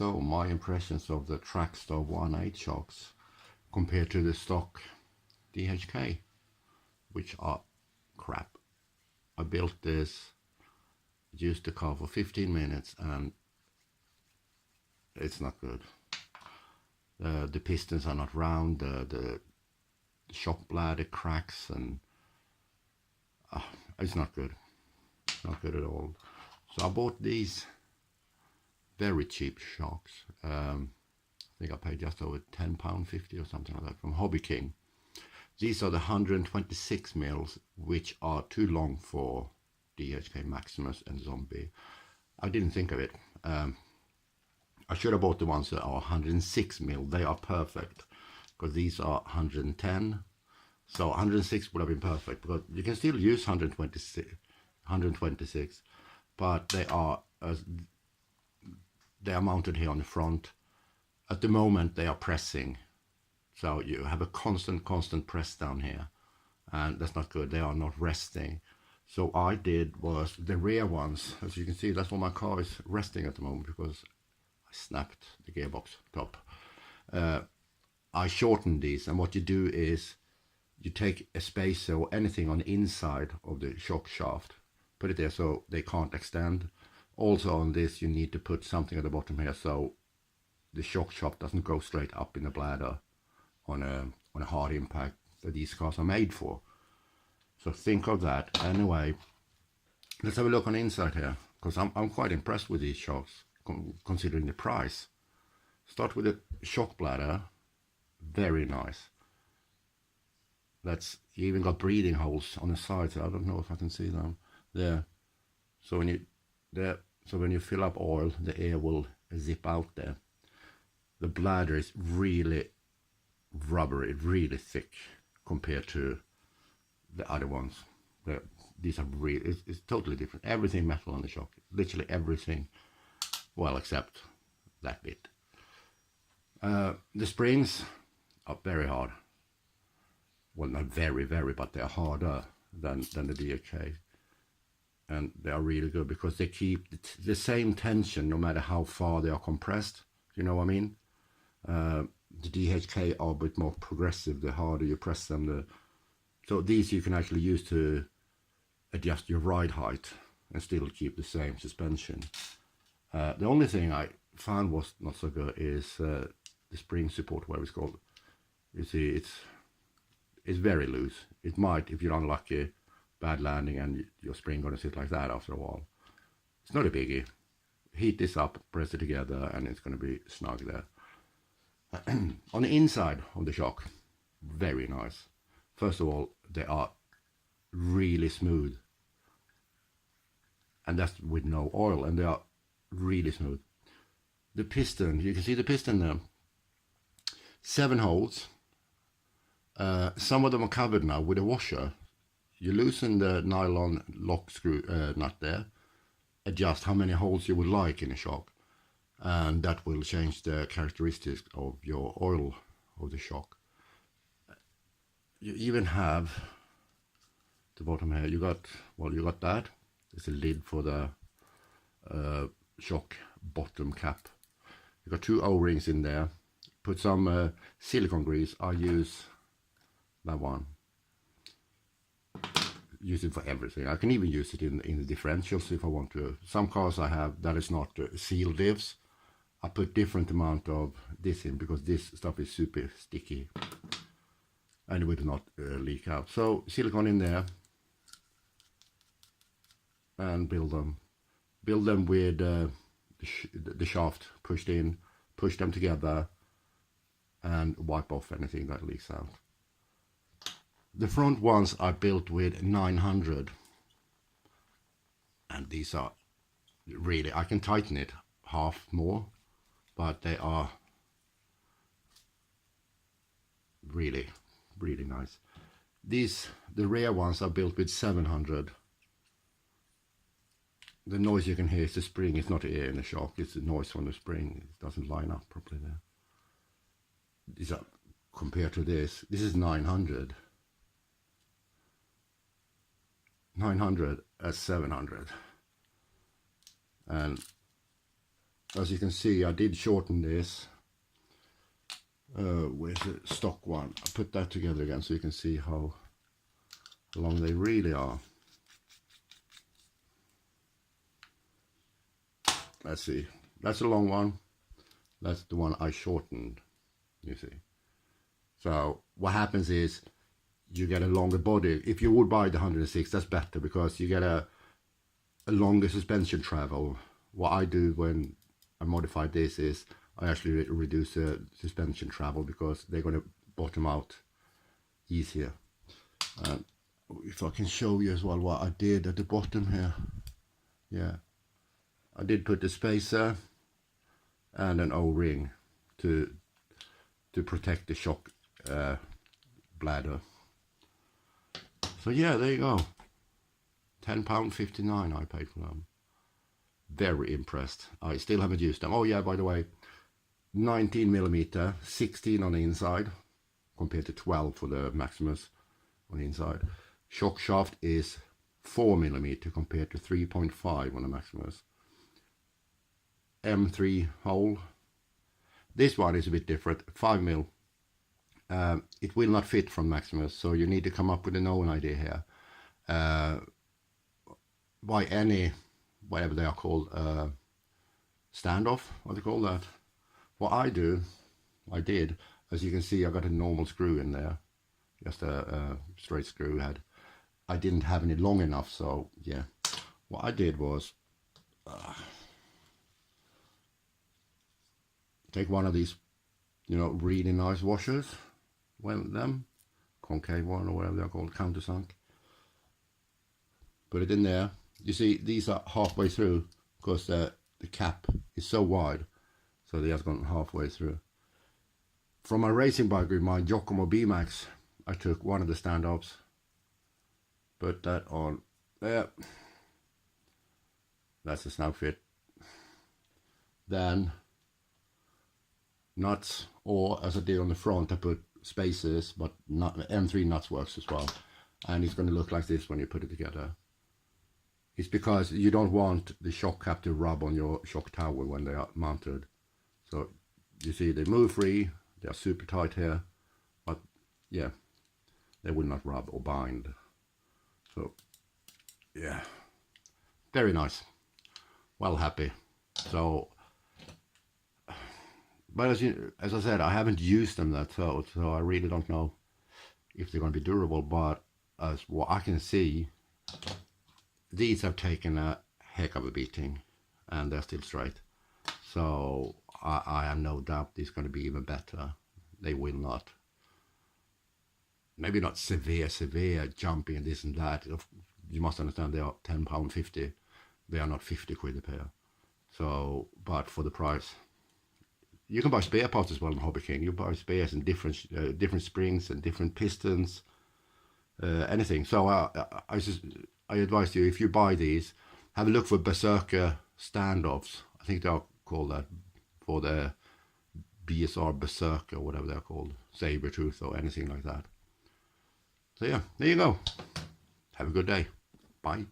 so my impressions of the Trackstar 1.8 shocks compared to the stock DHK, which are crap. I built this, used the car for 15 minutes and it's not good. The pistons are not round, the shock bladder cracks, and it's not good. Not good at all. So I bought these very cheap shocks. I think I paid just over £10.50 or something like that from Hobbyking. These are the 126 mils, which are too long for DHK Maximus and Zombie. I didn't think of it. I should have bought the ones that are 106 mil. They are perfect because these are 110. So 106 would have been perfect because you can still use 126, but they are mounted here on the front. At the moment they are pressing, so you have a constant press down here, and that's not good. They are not resting. So I did was the rear ones, as you can see, that's why my car is resting at the moment, because I snapped the gearbox top. I shortened these, and what you do is you take a spacer or anything on the inside of the shock shaft, put it there so they can't extend. Also on this you need to put something at the bottom here so the shock shaft doesn't go straight up in the bladder on a hard impact that these cars are made for. So think of that. Anyway, let's have a look on the inside here, because I'm quite impressed with these shocks considering the price. Start with the shock bladder, very nice. That's, you even got breathing holes on the sides. I don't know if I can see them there. So when you fill up oil, the air will zip out there. The bladder is really rubbery, really thick compared to the other ones. These are really, it's totally different. Everything metal on the shock, literally everything. Well, except that bit. The springs are very hard. Well, not very, but they are harder than the DHK. And they are really good because they keep the same tension no matter how far they are compressed. You know what I mean? The DHK are a bit more progressive. The harder you press them, so these you can actually use to adjust your ride height and still keep the same suspension. The only thing I found was not so good is the spring support, whatever it's called. You see, it's very loose. It might, if you're unlucky, bad landing and your spring gonna sit like that after a while. It's not a biggie. Heat this up, press it together, and it's gonna be snug there. On the inside of the shock, very nice. First of all, they are really smooth, and that's with no oil, and they are really smooth. The piston, you can see the piston there, 7 holes. Some of them are covered now with a washer. You loosen the nylon lock screw nut there, adjust how many holes you would like in a shock, and that will change the characteristics of your oil of the shock. You even have the bottom here, you got that. There's a lid for the shock bottom cap. You got 2 O-rings in there. Put some silicone grease. I use that one. Use it for everything. I can even use it in the differentials if I want to. Some cars I have that is not sealed diffs. I put different amount of this in because this stuff is super sticky and it will not leak out. So silicone in there and build them with the shaft pushed in, push them together and wipe off anything that leaks out. The front ones are built with 900, and these are really, I can tighten it half more, but they are really nice. The rear ones are built with 700. The noise you can hear is the spring. It's not the air in the shock, it's the noise from the spring. It doesn't line up properly there. These are, compared to this is 900. 900 at 700, and as you can see, I did shorten this. Where's the stock one? I put that together again so you can see how long they really are. Let's see, that's a long one. That's the one I shortened, you see. So what happens is you get a longer body. If you would buy the 106, that's better because you get a longer suspension travel. What I do when I modify this is I actually reduce the suspension travel because they're going to bottom out easier. If I can show you as well what I did at the bottom here. Yeah, I did put the spacer and an O-ring to protect the shock bladder. So yeah, there you go. £10.59 I paid for them. Very impressed. I still haven't used them. Oh yeah, by the way, 19mm, 16 on the inside compared to 12 for the Maximus on the inside. Shock shaft is 4mm compared to 3.5 on the Maximus. M3 hole. This one is a bit different, 5mm. It will not fit from Maximus, so you need to come up with an own idea here. By any, whatever they are called, standoff, what do you call that? What I did, as you can see, I got a normal screw in there, just a straight screw head. I didn't have any long enough, so yeah. What I did was take one of these, you know, really nice washers, weld them, concave one or whatever they're called, countersunk. Put it in there. You see, these are halfway through because the cap is so wide, so they have gone halfway through. From my racing bike with my Giacomo B-Max, I took one of the standoffs, put that on there. That's the snug fit. Then nuts, or as I did on the front, I put spacers, but not M3 nuts works as well, and it's going to look like this when you put it together. It's because you don't want the shock cap to rub on your shock tower when they are mounted. So you see they move free, they are super tight here, but yeah, they will not rub or bind. So yeah, very nice, well happy. So, but as I said, I haven't used them that so I really don't know if they're going to be durable, but as what I can see, these have taken a heck of a beating and they're still straight. So I have no doubt these are going to be even better. They will not. Maybe not severe jumping and this and that. You must understand they are £10.50. They are not 50 quid a pair. So, but for the price, you can buy spare parts as well on Hobbyking. You buy spares and different springs and different pistons, anything. So I advise you, if you buy these, have a look for Berserker standoffs. I think they are called that, for the BSR Berserker, whatever they're called, Sabertooth or anything like that. So yeah, there you go. Have a good day. Bye.